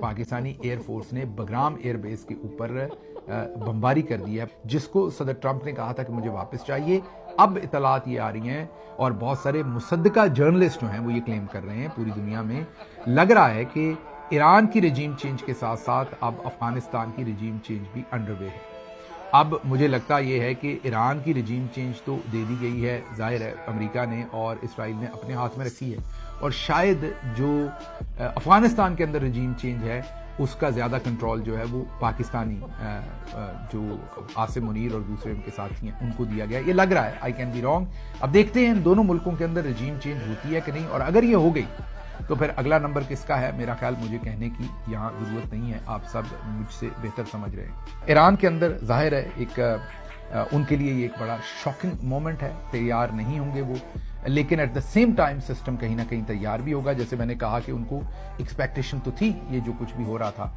Pakistani air force ने Bagram airbase के ऊपर बमबारी कर दी है, जिसको सदर ट्रंप ने कहा था कि मुझे वापस चाहिए। अब इतलात ये आ रही हैं और बहुत सारे मुसद्दका जर्नलिस्ट जो हैं वो ये क्लेम कर रहे हैं पूरी दुनिया में, लग रहा है कि ईरान की रजीम चेंज के साथ साथ अब अफगानिस्तान की रजीम चेंज भी अंडरवे है। अब मुझे लगता ये है कि ईरान की रजीम चेंज तो दे दी गई है, जाहिर है अमेरिका ने और इसराइल ने अपने हाथ में रखी है, और शायद जो अफगानिस्तान के अंदर रजीम चेंज है उसका ज़्यादा कंट्रोल जो है वो पाकिस्तानी जो आसिम मुनीर और दूसरे उनके साथी हैं उनको दिया गया, ये लग रहा है। I can be wrong. अब देखते हैं इन दोनों मुल्कों के अंदर रजीम चेंज होती है कि नहीं, और अगर ये हो गई तो फिर अगला नंबर किसका है, मेरा ख्याल मुझे कहने की यहाँ ज़रूरत नहीं है, आप सब मुझसे बेहतर समझ रहे हैं। ईरान के अंदर जाहिर है एक उनके लिए ये एक बड़ा शॉकिंग मोमेंट है, तैयार नहीं होंगे वो, लेकिन at the same time system कहीं ना कहीं तैयार भी होगा। जैसे मैंने कहा कि उनको एक्सपेक्टेशन तो थी ये जो कुछ भी हो रहा था,